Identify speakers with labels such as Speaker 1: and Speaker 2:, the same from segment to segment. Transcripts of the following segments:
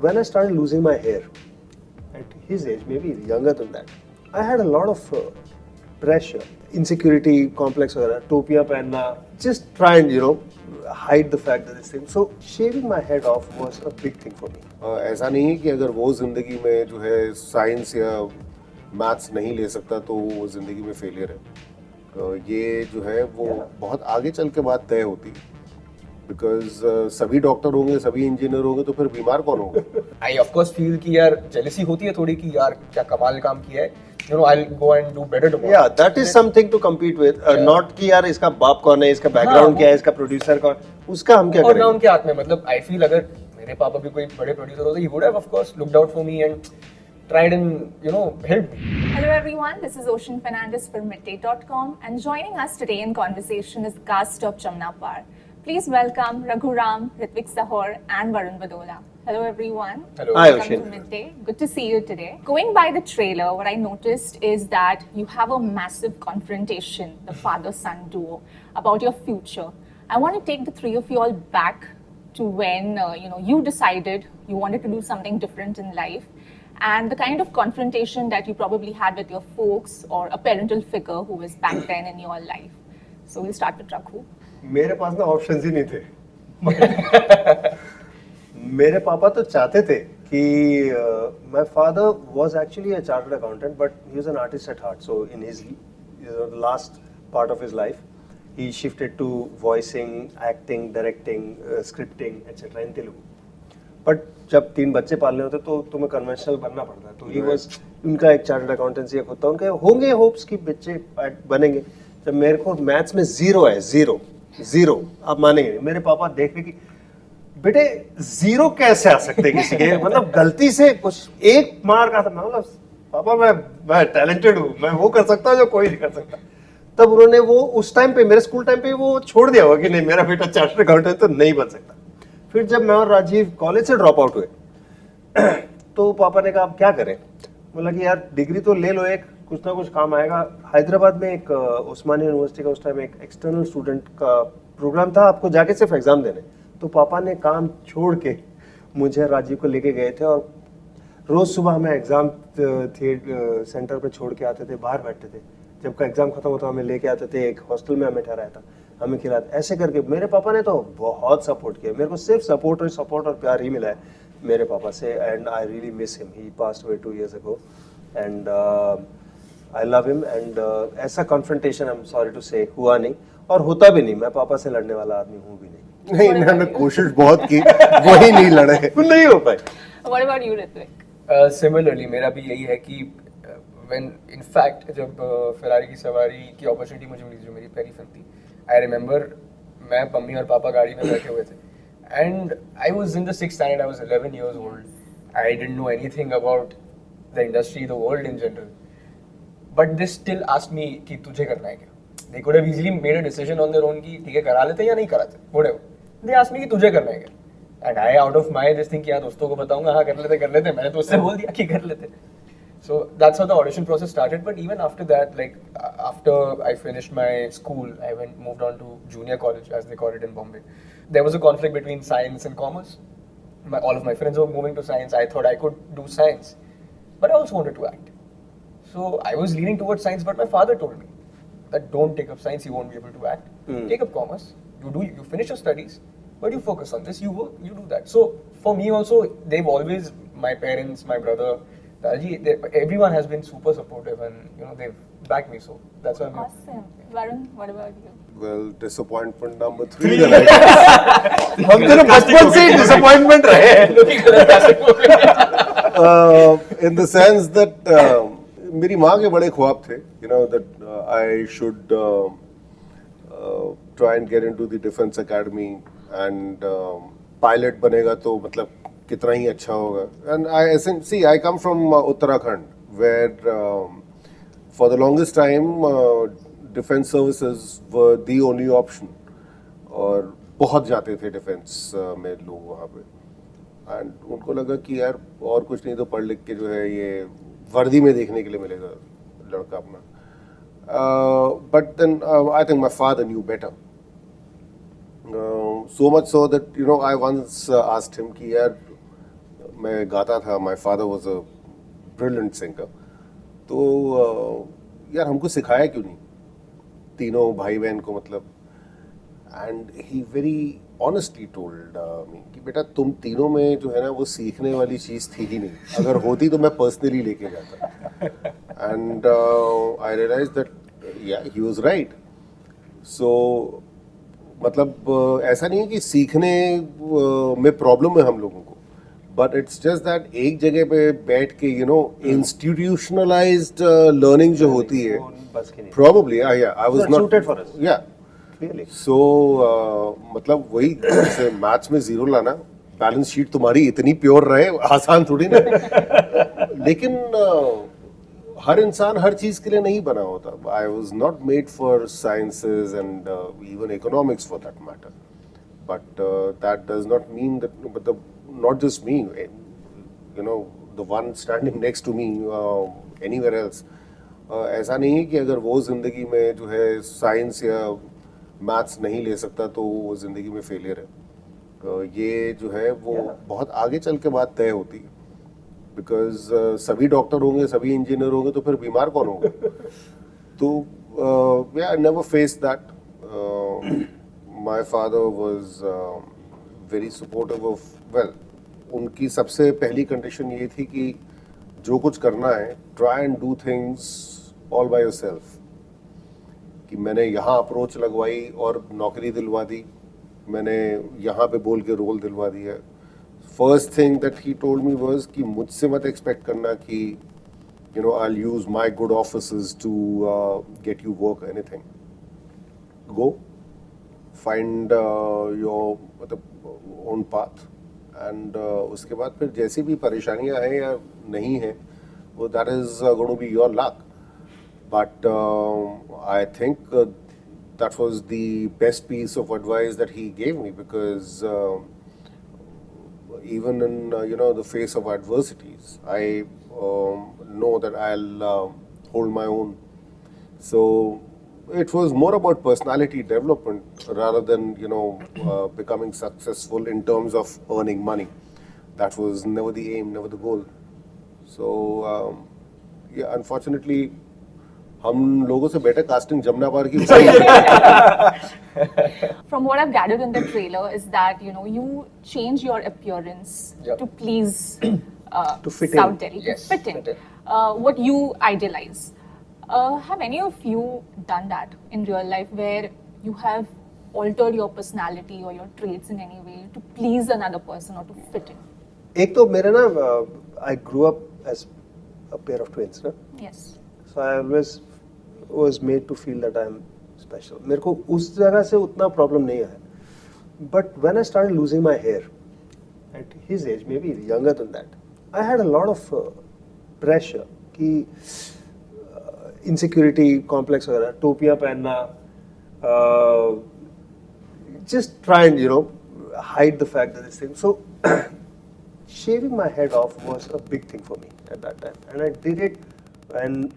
Speaker 1: When I started losing my hair at his age, maybe younger than that, I had a lot of pressure, insecurity complex वगैरह, टोपियां पहनना, just try and hide the fact that this thing. So shaving my head off was a big thing for me.
Speaker 2: ऐसा नहीं है कि अगर वो जिंदगी में जो है साइंस या मैथ्स नहीं ले सकता तो वो जिंदगी में फेलियर है। ये जो है वो बहुत आगे चल के बात तय होती है, बिकॉज सभी डॉक्टर होंगे, सभी इंजीनियर होंगे, तो फिर बीमार कौन होगा?
Speaker 3: आई ऑफ कोर्स फील कि यार जेलसी होती है थोड़ी कि यार क्या कमाल काम किया है, I'll go and do better tomorrow.
Speaker 1: Yeah, that is something to compete with. Not कि यार इसका बाप कौन है, इसका बैकग्राउंड क्या है, इसका प्रोड्यूसर कौन, उसका हम क्या
Speaker 3: करेंगे? और
Speaker 1: ना
Speaker 3: उनके हाथ में, मतलब आई फील अगर मेरे पापा भी कोई बड़े प्रोड्यूसर होते, he would have of course looked out for me and tried and helped me.
Speaker 4: Hello everyone, this is Ocean Fernandez from Midday.com, and joining us today in conversation is cast of Jamna Par. Please welcome Raghuram, Ritvik Sahor and Varun Badola. Hello everyone.
Speaker 3: Hello.
Speaker 1: Hi,
Speaker 4: Welcome
Speaker 1: Ocean.
Speaker 4: to Midday. Good to see you today. Going by the trailer, what I noticed is that you have a massive confrontation, the father-son duo, about your future. I want to take the three of you all back to when you decided you wanted to do something different in life, and the kind of confrontation that you probably had with your folks or a parental figure who was back then in your life. So we'll start with Raghu.
Speaker 1: मेरे पास ना options ही नहीं थे। मेरे पापा तो चाहते थे कि my father was actually a chartered accountant, but he was an artist at heart. So in his last part of his life, he shifted to voicing, acting, directing, scripting, etc. in Telugu. But जब 3 बच्चे पालने होते तो तुम्हें conventional बनना पड़ता है, तो ही वाज, उनका एक चार्टर्ड अकाउंटेंसी एक होता है, उनके होंगे होप्स कि बच्चे बनेंगे। जब मेरे को मैथ्स में जीरो है, जीरो आप मानेंगे नहीं, मेरे पापा देख रहे कि बेटे जीरो कैसे आ सकते किसी के, मतलब गलती से कुछ एक मार्क आता, मैं बोला पापा मैं टैलेंटेड हूँ, मैं वो कर सकता हूँ जो कोई नहीं कर सकता। तब उन्होंने वो उस टाइम पे, मेरे स्कूल टाइम पे वो छोड़ दिया होगा कि नहीं मेरा बेटा चार्टर्ड अकाउंटेंट तो नहीं बन सकता। फिर जब मैं और राजीव कॉलेज से ड्रॉप आउट हुए तो पापा ने कहा अब क्या करें, बोला कि यार डिग्री तो ले लो, एक कुछ ना कुछ काम आएगा। हैदराबाद में एक उस्मानिया यूनिवर्सिटी का उस टाइम एक एक्सटर्नल स्टूडेंट का प्रोग्राम था, आपको जाके सिर्फ एग्जाम देने। तो पापा ने काम छोड़ के मुझे राजीव को लेके गए थे, और रोज सुबह हमें एग्जाम सेंटर पे छोड़ के आते थे, बाहर बैठते थे, जब का एग्जाम खत्म होता हमें लेके आते थे, एक हॉस्टल में हमें ठहराया था, हमें खिलाते। ऐसे करके मेरे पापा ने तो बहुत सपोर्ट किया, मेरे को सिर्फ सपोर्ट और प्यार ही मिला है मेरे पापा से, and I really miss him. He passed away 2 years ago and I love him, and ऐसा confrontation I am sorry to say हुआ नहीं, और होता भी नहीं। मैं पापा से लड़ने वाला आदमी हूँ भी नहीं।
Speaker 2: नहीं, इन्होंने कोशिश बहुत की, वही नहीं लड़े,
Speaker 1: नहीं हो पाए।
Speaker 4: What about you, Ritvik?
Speaker 3: Similarly मेरा भी यही है कि when in fact जब फेरारी की सवारी की अपॉर्चुनिटी मुझे मिली, जो मेरी पहली फिल्म थी, आई रिमेंबर मैं, मम्मी और पापा गाड़ी में बैठे हुए थे, and I was in the 6th standard, I was 11 years old, I didn't know anything about the industry, the world in general, but they still asked me कि तुझे करना है क्या। They could have easily made a decision on their own कि ठीक है करा लेते हैं या नहीं कराते, व्हाटएवर, दे आस्क्ड मी कि तुझे करना है क्या, and I out of my this thing कि यार दोस्तों को बताऊंगा, हाँ कर लेते, मैंने तो उससे बोल दिया कि कर लेते। So that's how the audition process started. But even after that, like after I finished my school, I moved on to junior college, as they call it in Bombay. There was a conflict between science and commerce. All of my friends were moving to science. I thought I could do science, but I also wanted to act. So I was leaning towards science, but my father told me that don't take up science, you won't be able to act. Take up commerce. You finish your studies, but you focus on this. You do that. So for me also, they've always, my parents, my brother, everyone has been super supportive, and they've backed me, so that's why I'm here.
Speaker 4: Awesome. Varun, what about you?
Speaker 2: well, disappointment number 3 that I
Speaker 1: हम दोनों बचपन से ही disappointment रहे हैं।
Speaker 2: in the sense that मेरी माँ के बड़े ख्वाब थे, that I should try and get into the defense academy, and pilot बनेगा तो मतलब कितना ही अच्छा होगा। And I come from Uttarakhand, where for the longest time defense services were the only option, और बहुत जाते थे डिफेंस में लोग वहाँ पे, एंड उनको लगा कि यार और कुछ नहीं तो पढ़ लिख के जो है ये वर्दी में देखने के लिए मिलेगा लड़का अपना। But then I think my father knew better, so much so that I once asked him कि यार मैं गाता था, my father was a brilliant singer, तो यार हमको सिखाया क्यों नहीं तीनों भाई बहन को, मतलब, and he very honestly told me कि बेटा तुम तीनों में जो है ना वो सीखने वाली चीज़ थी ही नहीं, अगर होती तो मैं पर्सनली लेके जाता, एंड आई रियलाइज दैट या ही वाज राइट. सो मतलब ऐसा नहीं है कि सीखने में प्रॉब्लम है हम लोगों को, बट इट्स जस्ट दैट एक जगह पे बैठ के इंस्टीट्यूशनलाइज्ड लर्निंग जो होती है,
Speaker 1: वो बस की नहीं.
Speaker 2: probably yeah, I was
Speaker 1: Not
Speaker 2: not
Speaker 1: suited for us.
Speaker 2: yeah.
Speaker 1: Clearly.
Speaker 2: So मतलब वही जैसे मैथ्स में जीरो लाना, बैलेंस शीट तुम्हारी इतनी प्योर रहे, आसान थोड़ी ना. लेकिन हर इंसान हर चीज के लिए नहीं बना होता. I was not made for sciences and even economics for that matter, but that does not mean that, मतलब not just me, the one standing next to me anywhere else, ऐसा नहीं है कि अगर वो जिंदगी में जो है साइंस या मैथ्स नहीं ले सकता तो वो जिंदगी में फेलियर है. ये जो है वो बहुत आगे चल के बात तय होती है, बिकॉज सभी डॉक्टर होंगे, सभी इंजीनियर होंगे, तो फिर बीमार कौन होगा? तो I never face that. My father was very supportive of, well, उनकी सबसे पहली कंडीशन ये थी कि जो कुछ करना है, try and do things all by yourself. कि मैंने यहाँ अप्रोच लगवाई और नौकरी दिलवा दी, मैंने यहाँ पे बोल के रोल दिलवा दिया. First thing that he told me was कि मुझसे मत एक्सपेक्ट करना कि I will use my good offices to get you work anything. Go find your मतलब ओन पाथ, एंड उसके बाद फिर जैसी भी परेशानियां हैं या नहीं हैं, वो that is going to be your luck. But I think that was the best piece of advice that he gave me, because even in the face of adversities, I know that I'll hold my own. So it was more about personality development rather than becoming successful in terms of earning money. That was never the aim, never the goal. So yeah, unfortunately, हम लोगों से better casting Jamuna पार की.
Speaker 4: From what I've gathered in the trailer is that you change your appearance
Speaker 3: Yep.
Speaker 4: to please
Speaker 1: To fit
Speaker 4: South
Speaker 1: in.
Speaker 4: Delhi,
Speaker 3: Yes,
Speaker 4: to fit in,
Speaker 3: fit in.
Speaker 4: what you idealize. Have any of you done that in real life, where you have altered your personality or your traits in any way to please another person or to fit in?
Speaker 1: एक तो मेरे ना, I grew up as a pair of twins, ना.
Speaker 4: Yes.
Speaker 1: So I always was made to feel that I'm special. मेरे को उस जगह से उतना प्रॉब्लम नहीं आया. But when I started losing my hair at his age, maybe younger than that, I had a lot of pressure कि insecurity complex वगैरह, टोपियाँ पहनना, just try and hide the fact that this thing. So shaving my head off was a big thing for me at that time, and I did it when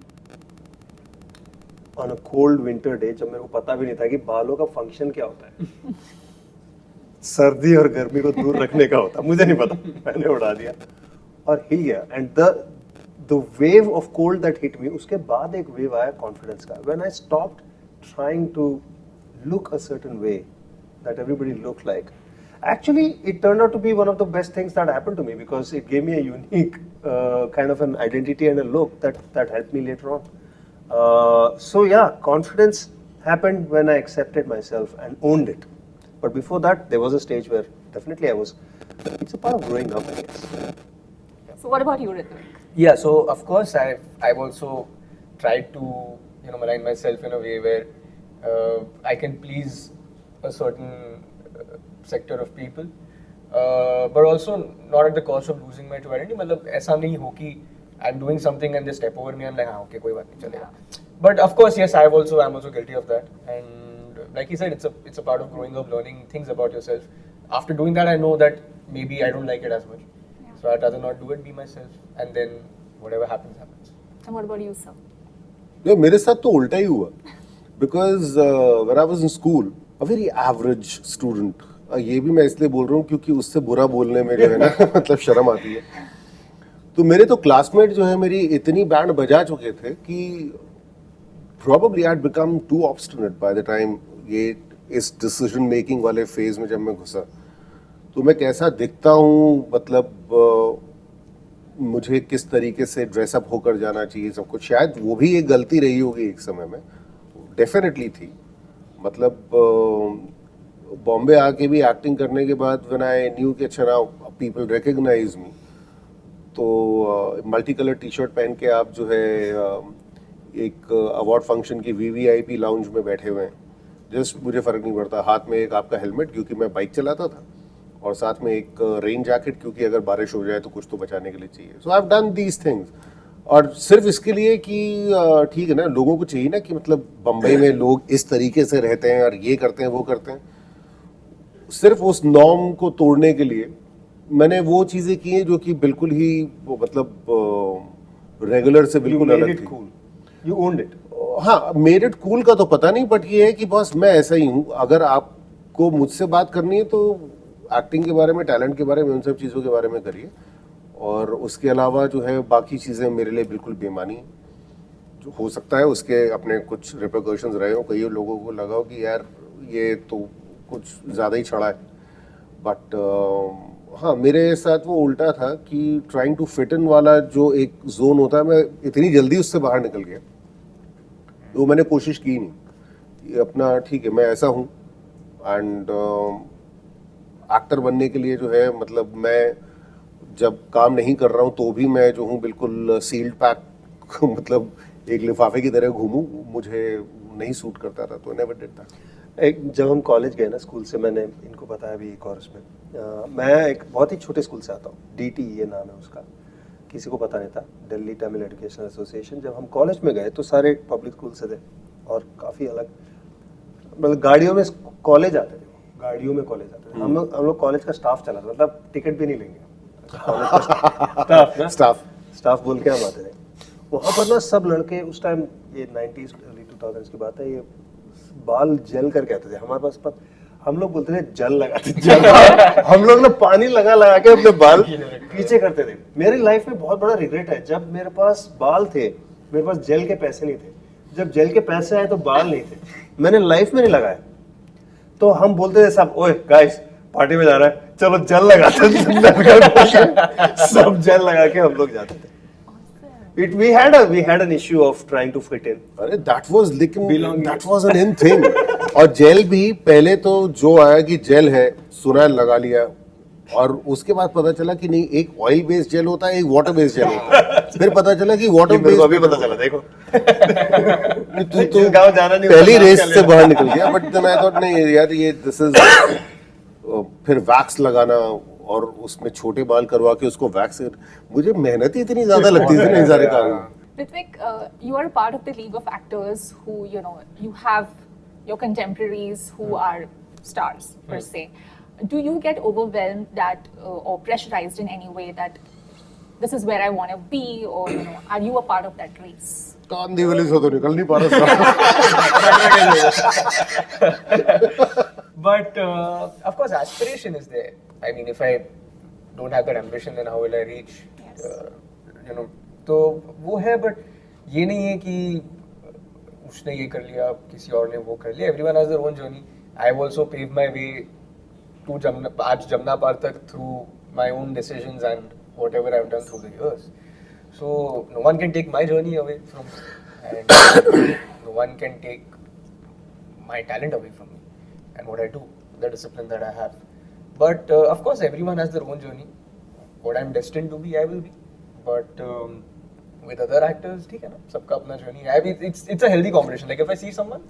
Speaker 1: on a cold winter day, जब मेरे को पता भी नहीं था कि बालों का फंक्शन क्या होता है. सर्दी और गर्मी को दूर रखने का होता, मुझे नहीं पता, मैंने उड़ा दिया और हिल गया. And the wave of cold that hit me, उसके बाद एक वेव आया कॉन्फिडेंस का. When I stopped trying to look a certain way that everybody look like, actually it turned out to be one of the best things that happened to me, because it gave me a unique kind of an identity and a look that helped me later on. So yeah, confidence happened when I accepted myself and owned it. But before that, there was a stage where definitely I was. It's a part of growing up, I guess.
Speaker 4: So what about you, Ritvik?
Speaker 3: Yeah, so of course I've also tried to align myself in a way where I can please a certain sector of people, but also not at the cost of losing my true identity. मतलब ऐसा नहीं हो कि I'm doing something and they step over me and like हाँ okay कोई बात नहीं चलेगा. But of course yes, I'm also guilty of that, and like he said, it's a part of growing up, learning things about yourself. After doing that, I know that maybe I don't like it as much, so I'd rather not do it, be myself, and then whatever happens happens.
Speaker 4: And what about you, sir?
Speaker 2: Yeah, मेरे साथ तो उल्टा ही हुआ, because when I was in school, a very average student, ये भी मैं इसलिए बोल रहा हूँ क्योंकि उससे बुरा बोलने में जो है ना मतलब शर्म आती है। तो मेरे तो क्लासमेट जो है मेरी इतनी बैंड बजा चुके थे कि probably I'd become too obstinate by the time ये इस डिसीजन मेकिंग वाले फेज में जब मैं घुसा, तो मैं कैसा दिखता हूँ, मतलब मुझे किस तरीके से ड्रेसअप होकर जाना चाहिए सब कुछ, शायद वो भी एक गलती रही होगी एक समय में, डेफिनेटली थी। मतलब बॉम्बे आके भी एक्टिंग करने के बाद व्हेन आई न्यू कि अच्छा नाउ पीपल रिकॉग्नाइज मी, तो मल्टी कलर टी शर्ट पहन के आप जो है एक अवार्ड फंक्शन की वीवीआईपी लाउंज में बैठे हुए हैं, जस्ट मुझे फ़र्क नहीं पड़ता, हाथ में एक आपका हेलमेट क्योंकि मैं बाइक चलाता था, और साथ में एक रेन जैकेट क्योंकि अगर बारिश हो जाए तो कुछ तो बचाने के लिए चाहिए। So I have done these things, और सिर्फ इसके लिए कि ठीक है ना, लोगों को चाहिए ना कि मतलब बम्बई में लोग इस तरीके से रहते हैं और ये करते हैं वो करते हैं, सिर्फ उस नॉर्म को तोड़ने के लिए मैंने वो चीज़ें की हैं जो कि बिल्कुल ही मतलब रेगुलर से बिल्कुल अलग थी।
Speaker 1: You owned it.
Speaker 2: हाँ, मेड इट कूल का तो पता नहीं, बट ये है कि बस मैं ऐसा ही हूँ। अगर आपको मुझसे बात करनी है तो एक्टिंग के बारे में, टैलेंट के बारे में, उन सब चीज़ों के बारे में करिए, और उसके अलावा जो है बाकी चीज़ें मेरे लिए बिल्कुल बेमानी है। जो हो सकता है उसके अपने कुछ रिपरकशंस रहे हो, कई लोगों को लगा हो कि यार ये तो कुछ ज़्यादा ही चढ़ा है, बट हाँ, मेरे साथ वो उल्टा था कि ट्राइंग टू फिट इन वाला जो एक जोन होता है, मैं इतनी जल्दी उससे बाहर निकल गया, वो मैंने कोशिश की नहीं। अपना ठीक है, मैं ऐसा हूँ, एंड एक्टर बनने के लिए जो है मतलब मैं जब काम नहीं कर रहा हूँ तो भी मैं जो हूँ बिल्कुल सील्ड पैक मतलब एक लिफाफे की तरह घूमूं, मुझे नहीं सूट करता था, तो नेवर डिड दैट।
Speaker 1: एक जब हम कॉलेज गए ना स्कूल से, मैंने इनको बताया भी कोर्स में, मैं एक बहुत ही छोटे स्कूल से आता हूँ, DT ये नाम है उसका, किसी को पता नहीं था, दिल्ली तमिल एजुकेशन एसोसिएशन। जब हम कॉलेज में गए तो सारे पब्लिक स्कूल से थे और काफ़ी अलग, मतलब गाड़ियों में कॉलेज आते थे, गाड़ियों में कॉलेज आते थे। हम लोग कॉलेज का स्टाफ चला था, मतलब टिकट भी नहीं लेंगे, स्टाफ बोल के हम आते थे। वहाँ पर ना सब लड़के उस टाइम, ये 90s अर्ली 2000s की बात है, ये बाल जेल करके आते थे हमारे पास। हम लोग बोलते थे जल लगाते जल हम लोग ना पानी लगा के अपने बाल पीछे करते थे। मेरी लाइफ में बहुत बड़ा रिग्रेट है, जब मेरे पास बाल थे, मेरे पास जेल के पैसे नहीं थे, जब जेल के पैसे आए तो बाल नहीं थे, मैंने लाइफ में नहीं लगाया। तो हम बोलते थे सब, ओए गाइस पार्टी में जा रहा है, चलो जल लगाते थे सब जल लगा के हम लोग जाते थे। We had an issue of trying to fit in.
Speaker 2: अरे that was an in thing। और जेल भी पहले तो जो आया कि जेल है, सुना लगा लिया, और उसके बाद पता चला कि नहीं, एक ऑयल बेस्ड जेल होता है, एक वाटर बेस्ड जेल होता है। फिर पता चला कि वाटर बेस्ड
Speaker 1: अभी पता चला, देखो
Speaker 2: तू तो
Speaker 1: गाँव जाना नहीं,
Speaker 2: पहली रेस से बाहर निकल गया। बट देन आई थॉट नहीं यार, ये दिस इज फिर वैक्स लगाना और उसमें छोटे बाल करवा के उसको वैक्स, मुझे मेहनत ही इतनी ज्यादा लगती थी ना सारे काम।
Speaker 4: Ritvik, you are a part of the League of Actors who, you have your contemporaries who are stars per se. Do you get overwhelmed that or pressurized in any way that this is where I want to be, or are you a part of that race?
Speaker 2: कांदी वाली से तो निकल नहीं पा रहा।
Speaker 3: But of course, aspiration is there. I mean, if I don't have that ambition, then how will I reach?
Speaker 4: Yes.
Speaker 3: तो वो है, but ये नहीं है कि उसने ये कर लिया, किसी और ने वो कर लिया. Everyone has their own journey. I've also paved my way to आज जमुना पार तक through my own decisions and whatever I've done through the years. So no one can take my journey away from me, and no one can take my talent away from me and what I do, the discipline that I have. But of course, everyone has their own journey. What I'm destined to be, I will be. But with other actors, ठीक है ना, सबका अपना journey है. It's a healthy competition. Like if I see someone,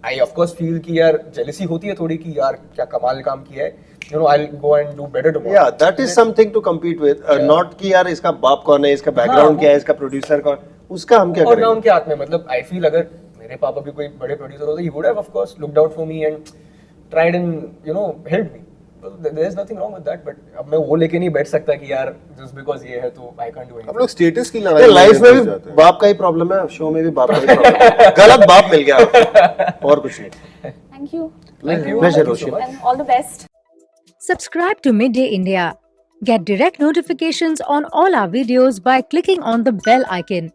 Speaker 3: I of course feel कि यार jealousy होती है थोड़ी कि यार क्या कमाल काम किया है. I'll go and do better tomorrow.
Speaker 1: Yeah, that is something to compete with. Not कि यार इसका बाप कौन है, इसका background क्या है, इसका producer कौन, उसका हम क्या
Speaker 3: और ना
Speaker 1: करेंगे?
Speaker 3: उनके हाथ में, मतलब I feel अगर मेरे पापा भी कोई बड़े प्रोड्यूसर होते, he would have of course looked out for me and tried and helped me. So there is nothing wrong with that. But अब मैं वो लेके नहीं बैठ सकता कि यार just because ये है तो I can't do anything.
Speaker 2: हम लोग स्टेटस की लड़ाई
Speaker 1: लाइफ में
Speaker 2: जाते
Speaker 1: भी
Speaker 2: हैं।
Speaker 1: बाप का ही प्रॉब्लम है, शो में भी बाप का ही प्रॉब्लम है। गलत बाप मिल गया और कुछ नहीं।
Speaker 4: Thank you.
Speaker 3: Thank you.
Speaker 1: Pleasure,
Speaker 3: Thank you so
Speaker 1: Roshi.
Speaker 3: much.
Speaker 4: And all the best.
Speaker 5: Subscribe to Midday India. Get direct notifications on all our videos by clicking on the bell icon.